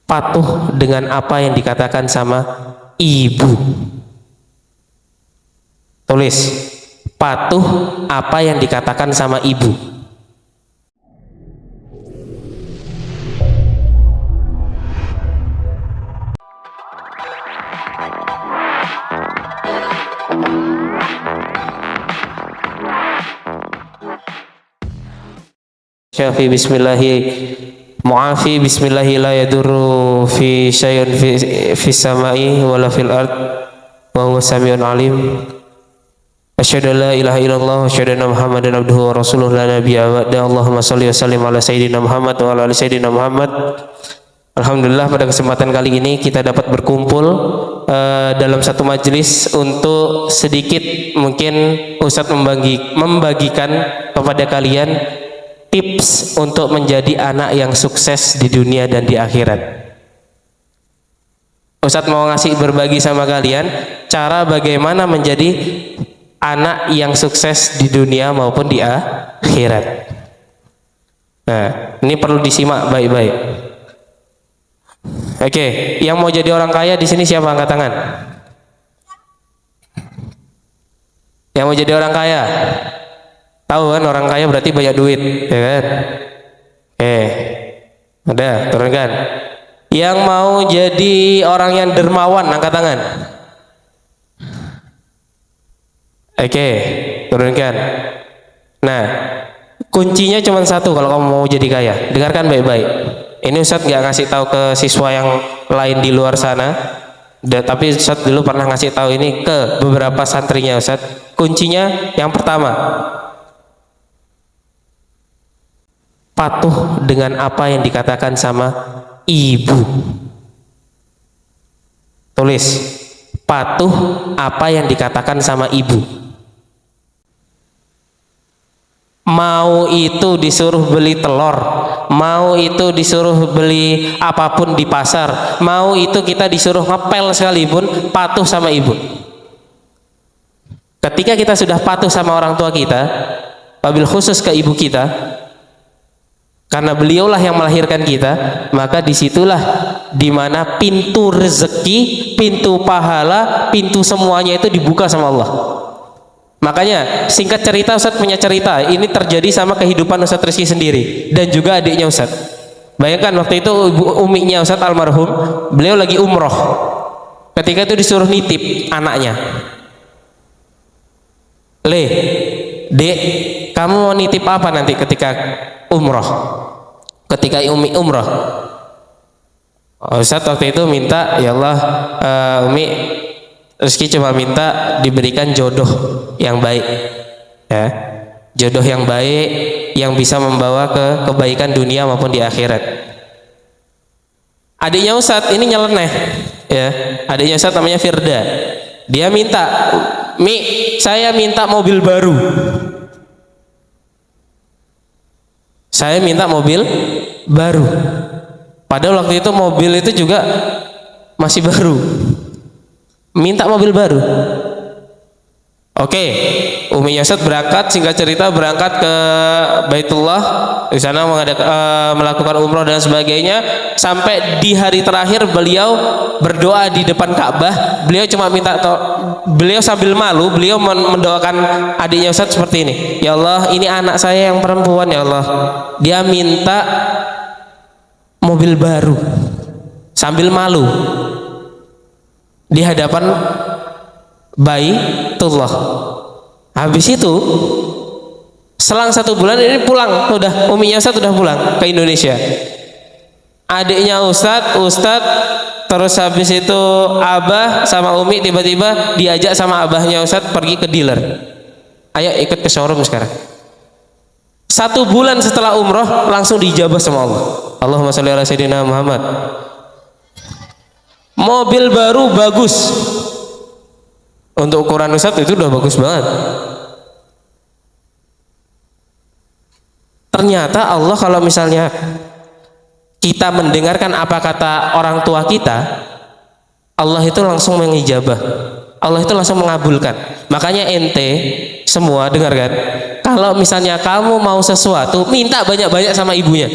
patuh dengan apa yang dikatakan sama ibu. Tulis, patuh apa yang dikatakan sama ibu. Syafi bismillahi mu'afi bismillahi la yadurru fi syai'un fi samai wala fil ard wa huwa samiun alim. Asyhadu an la ilaha illallah wa asyhadu anna Muhammadan abduhu wa rasuluh la nabiyya ba'da. Allahumma shalli wa sallim ala sayyidina Muhammad wa ala ali sayyidina Muhammad. Alhamdulillah, pada kesempatan kali ini kita dapat berkumpul dalam satu majelis untuk sedikit mungkin Ustadz membagikan kepada kalian tips untuk menjadi anak yang sukses di dunia dan di akhirat. Ustadz mau berbagi sama kalian cara bagaimana menjadi anak yang sukses di dunia maupun di akhirat. Nah, ini perlu disimak baik-baik. Oke, yang mau jadi orang kaya di sini siapa, angkat tangan? Yang mau jadi orang kaya? Tahu kan, orang kaya berarti banyak duit, ya kan? Udah, turunkan. Yang mau jadi orang yang dermawan, angkat tangan. Oke, turunkan. Nah, kuncinya cuma satu kalau kamu mau jadi kaya. Dengarkan baik-baik. Ini Ustadz nggak ngasih tahu ke siswa yang lain di luar sana, tapi Ustadz dulu pernah ngasih tahu ini ke beberapa santrinya Ustadz. Kuncinya yang pertama, patuh dengan apa yang dikatakan sama ibu. Tulis, patuh apa yang dikatakan sama ibu. Mau itu disuruh beli telur, mau itu disuruh beli apapun di pasar, mau itu kita disuruh ngepel sekalipun, patuh sama ibu. Ketika kita sudah patuh sama orang tua kita, wabil khusus ke ibu kita, karena beliaulah yang melahirkan kita, maka disitulah dimana pintu rezeki, pintu pahala, pintu semuanya itu dibuka sama Allah. Makanya singkat cerita, Ustadz punya cerita ini terjadi sama kehidupan Ustadz Rizky sendiri dan juga adiknya Ustadz. Bayangkan waktu itu uminya Ustadz almarhum, beliau lagi umroh. Ketika itu disuruh nitip anaknya. Dek, kamu mau nitip apa nanti ketika umroh? Ketika umi umroh, Ustadz waktu itu minta, ya Allah, umi Rizky cuma minta diberikan jodoh yang baik, ya, jodoh yang baik yang bisa membawa ke kebaikan dunia maupun di akhirat. Adiknya Ustadz ini nyeleneh, ya, adiknya Ustadz namanya Firda. Dia minta, Mi, saya minta mobil baru. Saya minta mobil baru. Padahal waktu itu mobil itu juga masih baru. Minta mobil baru. Oke, Umi Yasad berangkat, singkat cerita berangkat ke Baitullah, di sana melakukan umroh dan sebagainya. Sampai di hari terakhir beliau berdoa di depan Ka'bah. Beliau cuma minta, beliau sambil malu, beliau mendoakan adiknya Ustadz seperti ini. Ya Allah, ini anak saya yang perempuan, ya Allah, dia minta mobil baru. Sambil malu di hadapan Baitullah. Habis itu selang 1 bulan ini pulang, udah uminya Ustadz udah pulang ke Indonesia. Adiknya Ustadz, terus habis itu abah sama umi tiba-tiba diajak sama abahnya Ustadz pergi ke dealer. Ayo ikut ke showroom sekarang. 1 bulan setelah umroh langsung diijabah sama Allah. Allahumma sholli ala sayyidina Muhammad. Mobil baru bagus, untuk ukuran Ustadz itu udah bagus banget. Ternyata Allah kalau misalnya kita mendengarkan apa kata orang tua kita, Allah itu langsung mengijabah, Allah itu langsung mengabulkan. Makanya ente semua dengarkan, kalau misalnya kamu mau sesuatu minta banyak-banyak sama ibunya.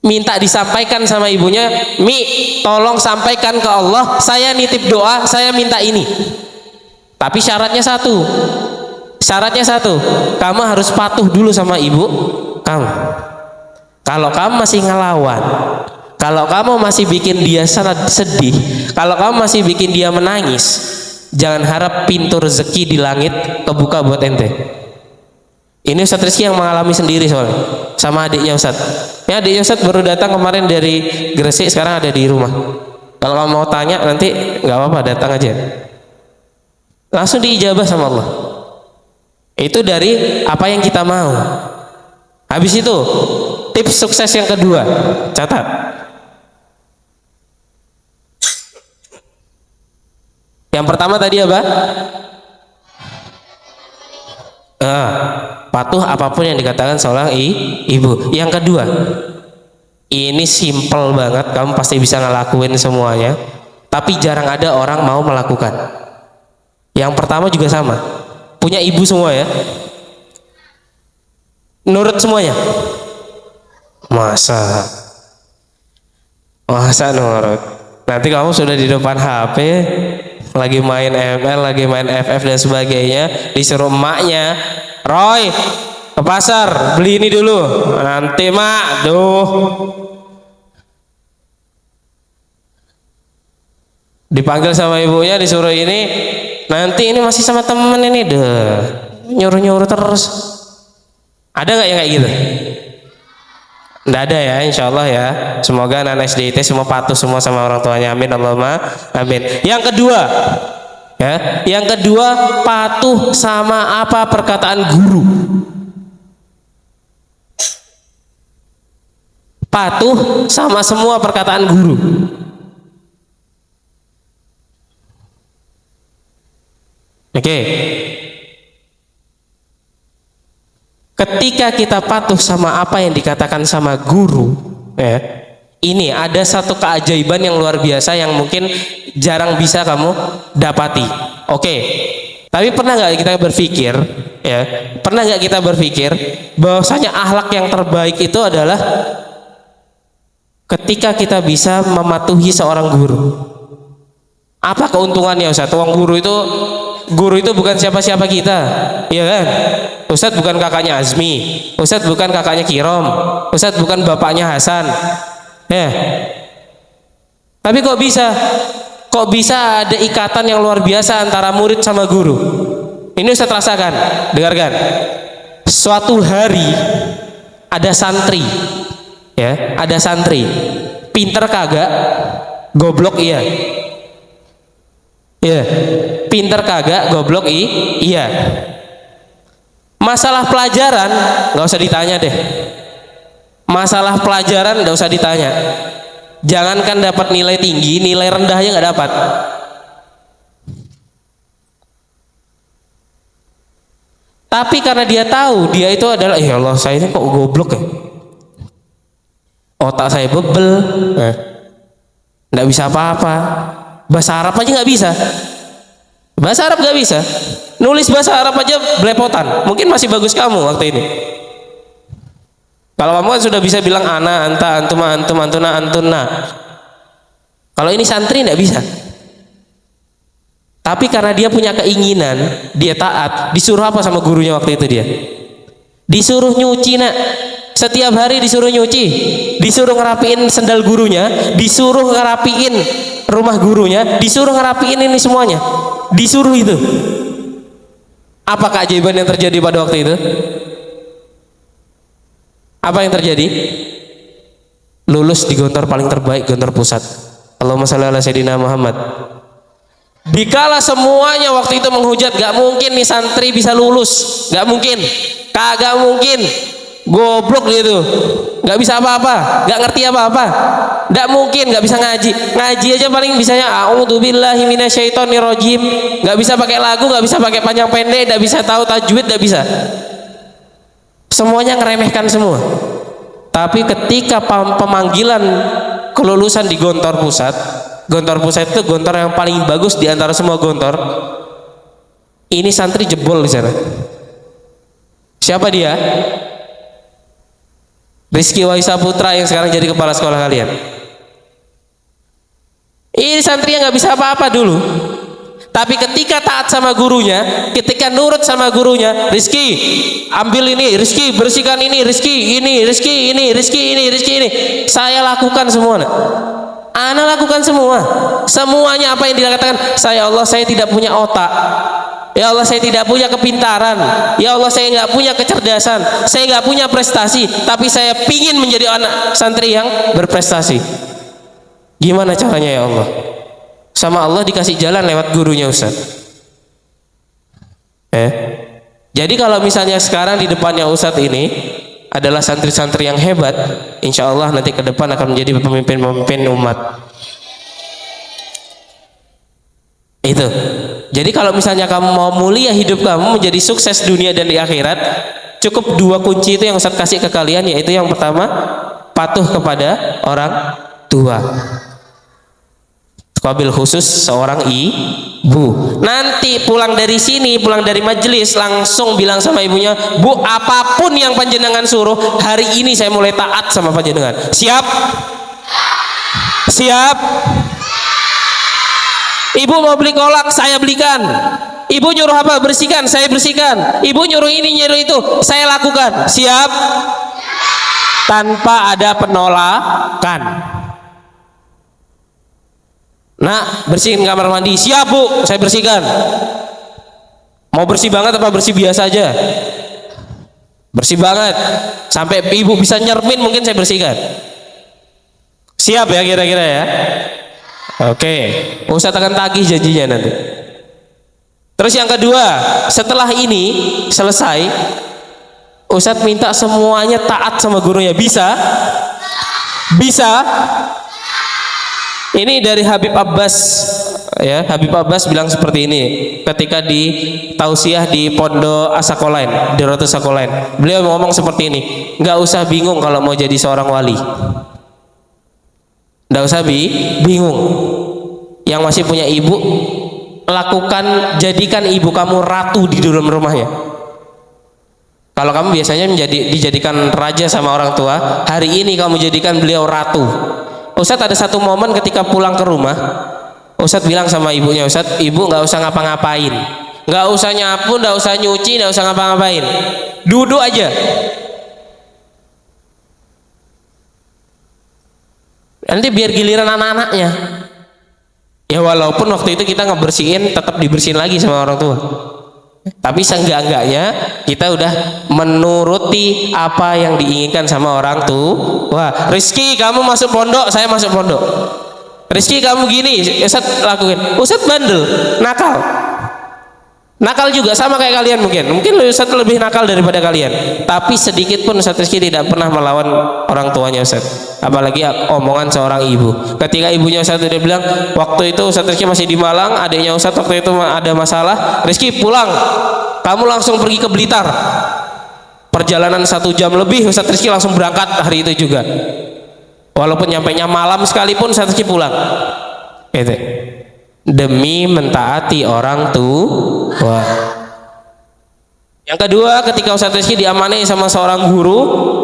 minta disampaikan sama ibunya, Mi, tolong sampaikan ke Allah, saya nitip doa, saya minta ini. Tapi syaratnya satu, kamu harus patuh dulu sama ibu kamu. Kalau kamu masih ngelawan, kalau kamu masih bikin dia sangat sedih, kalau kamu masih bikin dia menangis, jangan harap pintu rezeki di langit kebuka buat ente. Ini Ustadz Rizky yang mengalami sendiri soalnya sama adiknya Ustadz. Ya, adiknya Ustadz baru datang kemarin dari Gresik, sekarang ada di rumah. Kalau kamu mau tanya nanti nggak apa-apa, datang aja. Langsung diijabah sama Allah. Itu dari apa yang kita mau. Habis itu tips sukses yang kedua, catat. Yang pertama tadi apa? Patuh apapun yang dikatakan seorang ibu. Yang kedua, ini simple banget, kamu pasti bisa ngelakuin semuanya, tapi jarang ada orang mau melakukan. Yang pertama juga sama, punya ibu semua ya, nurut semuanya. Masa nurut? Nanti kamu sudah di depan HP, lagi main ML, lagi main FF dan sebagainya, disuruh emaknya, Roy ke pasar beli ini dulu, nanti mak, dipanggil sama ibunya, disuruh ini, nanti ini masih sama temen ini, nyuruh terus. Ada nggak yang kayak gitu? Nggak ada ya, insya Allah ya. Semoga anak SDIT semua patuh semua sama orang tuanya, amin Allahumma amin. Yang kedua ya, yang kedua, patuh sama apa perkataan guru. Patuh sama semua perkataan guru. Oke. Ketika kita patuh sama apa yang dikatakan sama guru, ya, ini ada satu keajaiban yang luar biasa yang mungkin jarang bisa kamu dapati. Oke. Tapi pernah nggak kita berpikir, ya, pernah nggak kita berpikir bahwasanya akhlak yang terbaik itu adalah ketika kita bisa mematuhi seorang guru. Apa keuntungannya Ustaz? Guru itu bukan siapa-siapa kita, ya kan? Ustadz bukan kakaknya Azmi, Ustadz bukan kakaknya Kirom, Ustadz bukan bapaknya Hasan, ya. Tapi kok bisa ada ikatan yang luar biasa antara murid sama guru? Ini Ustadz rasakan, dengarkan. Suatu hari ada santri, ya, ada santri, pinter kagak, goblok iya. Ya, pinter kagak, goblok iya. Masalah pelajaran nggak usah ditanya deh. Masalah pelajaran nggak usah ditanya. Jangankan dapat nilai tinggi, nilai rendahnya nggak dapat. Tapi karena dia tahu dia itu adalah, ya Allah, saya ini kok goblok ya. Otak saya bebel, nggak bisa apa-apa. Bahasa Arab aja nggak bisa. Bahasa Arab nggak bisa. Nulis bahasa Arab aja belepotan. Mungkin masih bagus kamu waktu ini. Kalau kamu kan sudah bisa bilang ana, anta, antuma, antum, antuna, antuna. Kalau ini santri nggak bisa. Tapi karena dia punya keinginan, dia taat. Disuruh apa sama gurunya waktu itu dia? Disuruh nyuci, nak. Setiap hari disuruh nyuci, disuruh ngerapiin sendal gurunya, disuruh ngerapiin rumah gurunya, disuruh ngerapiin ini semuanya, disuruh itu. Apa keajaiban yang terjadi pada waktu itu? Apa yang terjadi? Lulus di gontor paling terbaik, gontor pusat. Allahumma shalli ala sayyidina Muhammad. Dikala semuanya waktu itu menghujat, gak mungkin nih santri bisa lulus, gak mungkin, kagak mungkin. Goblok dia tuh, nggak bisa apa-apa, nggak ngerti apa-apa, nggak mungkin, nggak bisa ngaji aja paling bisanya a'udzubillahi minasyaitonirrajim, nggak bisa pakai lagu, nggak bisa pakai panjang pendek, nggak bisa tahu tajwid, nggak bisa, semuanya ngeremehkan semua. Tapi ketika pemanggilan kelulusan di gontor pusat itu gontor yang paling bagus di antara semua gontor, ini santri jebol di sana. Siapa dia? Rizky Waisa Putra yang sekarang jadi kepala sekolah kalian. Ini santri yang nggak bisa apa-apa dulu, tapi ketika taat sama gurunya, ketika nurut sama gurunya, Rizky ambil ini, Rizky bersihkan ini, Rizky ini, Rizky ini, Rizky ini, Rizky ini, saya lakukan semua. Ana lakukan semua, semuanya apa yang dikatakan. Ya Allah, saya tidak punya otak. Ya Allah, saya tidak punya kepintaran. Ya Allah, saya nggak punya kecerdasan. Saya nggak punya prestasi, tapi saya pingin menjadi anak santri yang berprestasi. Gimana caranya ya Allah? Sama Allah dikasih jalan lewat gurunya Ustaz. Jadi kalau misalnya sekarang di depannya Ustaz ini adalah santri-santri yang hebat, insya Allah nanti ke depan akan menjadi pemimpin-pemimpin umat. Itu. Jadi kalau misalnya kamu mau mulia hidup kamu, menjadi sukses dunia dan di akhirat, cukup 2 kunci itu yang Ustaz kasih ke kalian, yaitu yang pertama, patuh kepada orang tua. Wabil khusus seorang ibu. Nanti pulang dari sini, pulang dari majelis, langsung bilang sama ibunya, Bu, apapun yang panjenengan suruh, hari ini saya mulai taat sama panjenengan. Siap? Siap? Ibu mau beli kolak, saya belikan. Ibu nyuruh apa? Bersihkan, saya bersihkan. Ibu nyuruh ini, nyuruh itu, saya lakukan. Siap? Tanpa ada penolakan. Nak, bersihin kamar mandi. Siap Bu, saya bersihkan. Mau bersih banget apa bersih biasa aja? Bersih banget, sampai ibu bisa nyermin mungkin saya bersihkan. Siap ya kira-kira ya? Oke, Ustadz akan tagih janjinya nanti. Terus yang kedua, setelah ini selesai, Ustadz minta semuanya taat sama gurunya. Bisa? Bisa? Ini dari Habib Abbas ya. Habib Abbas bilang seperti ini ketika di tausiah di Pondok Asakolain, di Rotus Asakolain. Beliau ngomong seperti ini, nggak usah bingung kalau mau jadi seorang wali. Nggak usah bingung. Yang masih punya ibu, lakukan, jadikan ibu kamu ratu di dalam rumahnya. Kalau kamu biasanya dijadikan raja sama orang tua, hari ini kamu jadikan beliau ratu. Ustadz ada satu momen ketika pulang ke rumah, Ustadz bilang sama ibunya, Ustadz, ibu nggak usah ngapa-ngapain, nggak usah nyapu, nggak usah nyuci, nggak usah ngapa-ngapain, duduk aja. Nanti biar giliran anak-anaknya. Ya walaupun waktu itu kita ngebersihin, tetap dibersihin lagi sama orang tua. Tapi seenggak-enggaknya kita udah menuruti apa yang diinginkan sama orang tua. Wah, Rizky kamu masuk pondok, saya masuk pondok. Rizky kamu gini, Ustadz lakuin. Ustadz bandel, nakal. Nakal juga sama kayak kalian mungkin. Mungkin Ustadz lebih nakal daripada kalian. Tapi sedikit pun Ustadz Rizky tidak pernah melawan orang tuanya Ustadz. Apalagi omongan seorang ibu. Ketika ibunya Ustadz udah bilang, waktu itu Ustadz Rizky masih di Malang, adiknya Ustadz waktu itu ada masalah, Rizky pulang, kamu langsung pergi ke Blitar. Perjalanan 1 jam lebih, Ustadz Rizky langsung berangkat hari itu juga. Walaupun nyampainya malam sekalipun, Ustadz Rizky pulang. Gitu. Demi mentaati orang tua. Yang kedua, ketika Ustadz Rizky diamanai sama seorang guru,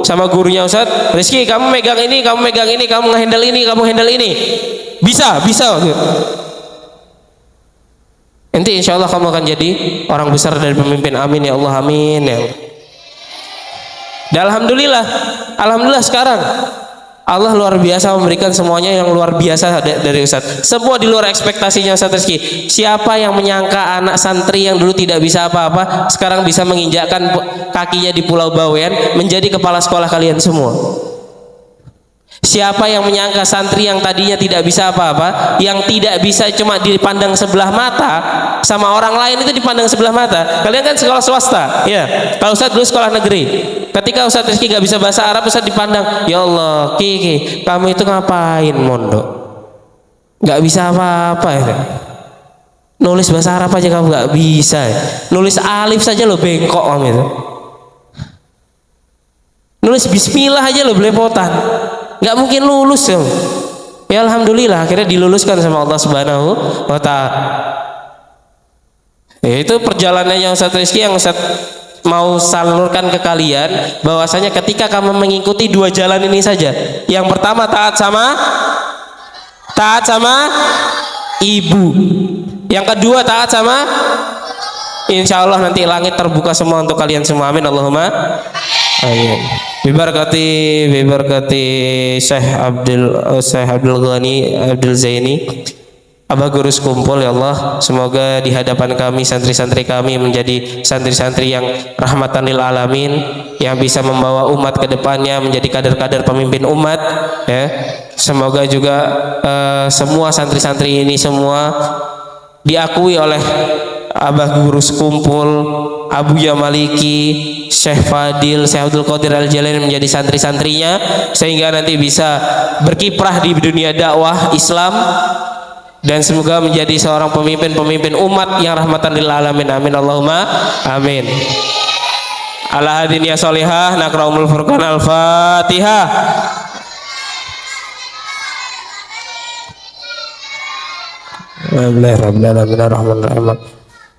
sama gurunya Ustadz, Rizky kamu megang ini, kamu megang ini, kamu ngehandle ini, kamu handle ini. Bisa. Nanti insya Allah kamu akan jadi orang besar dari pemimpin. Amin ya Allah, amin ya Allah. Dan alhamdulillah sekarang Allah luar biasa memberikan semuanya yang luar biasa dari Ustadz. Semua di luar ekspektasinya Ustadz Rizky. Siapa yang menyangka anak santri yang dulu tidak bisa apa-apa, sekarang bisa menginjakkan kakinya di Pulau Bawean, menjadi kepala sekolah kalian semua. Siapa yang menyangka santri yang tadinya tidak bisa apa-apa, yang tidak bisa cuma dipandang sebelah mata, sama orang lain itu dipandang sebelah mata. Kalian kan sekolah swasta, ya. Kalau Ustadz dulu sekolah negeri. Ketika Ustadz Rizky nggak bisa bahasa Arab, Ustadz dipandang, ya Allah, Kiki, kamu itu ngapain mondok? Nggak bisa apa-apa ya. Nulis bahasa Arab aja kamu nggak bisa. Ya. Nulis alif saja lo bengkok kamu itu. Nulis Bismillah aja lo belepotan. Nggak mungkin lulus ya. Ya alhamdulillah akhirnya diluluskan sama Allah Subhanahu wa Ta'ala. Ya, itu perjalanannya Ustadz Rizky yang Ustadz mau salurkan ke kalian bahwasanya ketika kamu mengikuti dua jalan ini saja, yang pertama taat sama ibu, yang kedua taat sama, insya Allah nanti langit terbuka semua untuk kalian semua. Amin Allahumma amin. Bibarkati Syekh Abdul Ghani Abdul Zaini Abah Guru Sekumpul, ya Allah, semoga di hadapan kami santri-santri kami menjadi santri-santri yang rahmatan lil alamin, yang bisa membawa umat ke depannya menjadi kader-kader pemimpin umat, ya. Semoga juga semua santri-santri ini semua diakui oleh Abah Guru Sekumpul, Abu Yamaliki, Syekh Fadil, Syekh Abdul Qadir Al-Jalani menjadi santri-santrinya, sehingga nanti bisa berkiprah di dunia dakwah Islam, dan semoga menjadi seorang pemimpin umat yang rahmatan lil alamin. Amin Allahumma amin. Ala hadin ya solihah nakraumul furqan. Al-Fatihah. Bismillahirrahmanirrahim.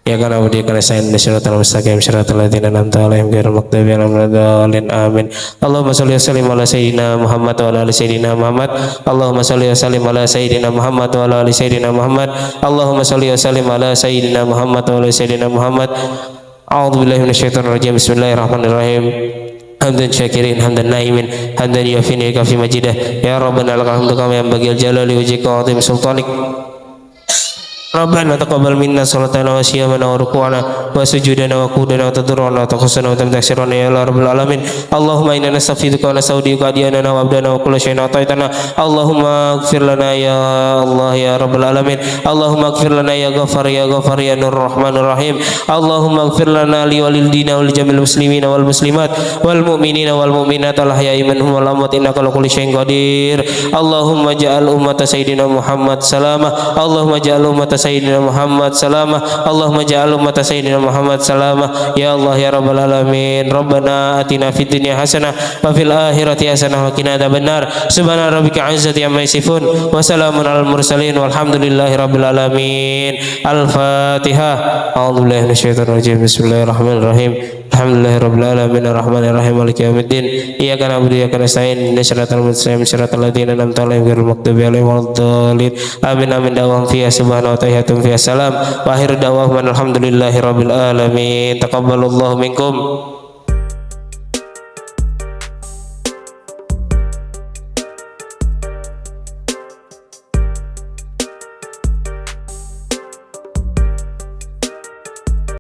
Ya kana wudi kana sayyidina syiratal mustaqim syiratal ladzina an'amta 'alaihim ghairil maghdubi 'alaihim waladdallin amin. Allahumma shalli wa sallim ala sayyidina Muhammad wa ala ali sayyidina Muhammad. Allahumma shalli wa sallim ala sayyidina Muhammad wa ala ali sayyidina Muhammad. Allahumma shalli wa sallim ala sayyidina Muhammad wa ala sayyidina Muhammad. A'udzu billahi minasyaitonir rajim. Bismillahirrahmanirrahim. Hamdan syakirin, hamdan naimin, hamdan yafini kafi majidah. Ya Rabbana lakal hamdu kama yanbaghi jalali wajhika wa 'azimi sultanik. Rabbana taqabbal minna salatana wa siyamana wa ruku'ana wa sujudana wa qudana wa tadurrana wa taqassana wa tamtaksirana ya rabbal alamin. Allahumma inna nastaghfiruka wa nasta'udiuka adiyanana wa abdana wa kulla syai'in ataitana. Allahumma ighfir lana ya Allah ya rabbal alamin. Allahumma ighfir lana ya Ghaffar ya Nur Rahmanur Rahim. Allahumma ighfir lana li walil dina wal jamil muslimina wal muslimat wal mu'minina wal mu'minat al ahya'i minhum wal amwat innaka ala kulli syai'in qadir. Allahumma ja'al ummata sayyidina Muhammad salamah. Allahumma ja'al ummata Sayyidina Muhammad salamah. Allahumma ja'al ummata Sayyidina Muhammad salamah. Ya Allah ya Rabbal alamin. Rabbana atina fid dunya hasanah wa fil akhirati hasanah wa qina adzabannar. Subhana rabbika 'izzati amma yasifun wa salamun alal mursalin walhamdulillahi rabbil alamin. Al-Fatihah. A'udzubillahi minasyaitonir rajim. Bismillahirrahmanirrahim. Alhamdulillahirabbil alamin arrahmanir rahim maliki yaumiddin. Iyyaka na'budu wa iyyaka nasta'in ihdinas siratal mustaqim siratal ladzina an'amta 'alaihim ghairil maghdubi 'alaihim waladdallin. Amin amin. Da'wahum fiha subhanahu wa tahiyatum fiha salam wa akhiru da'wahum alhamdulillahirabbil alamin. Taqabbalallahu minkum.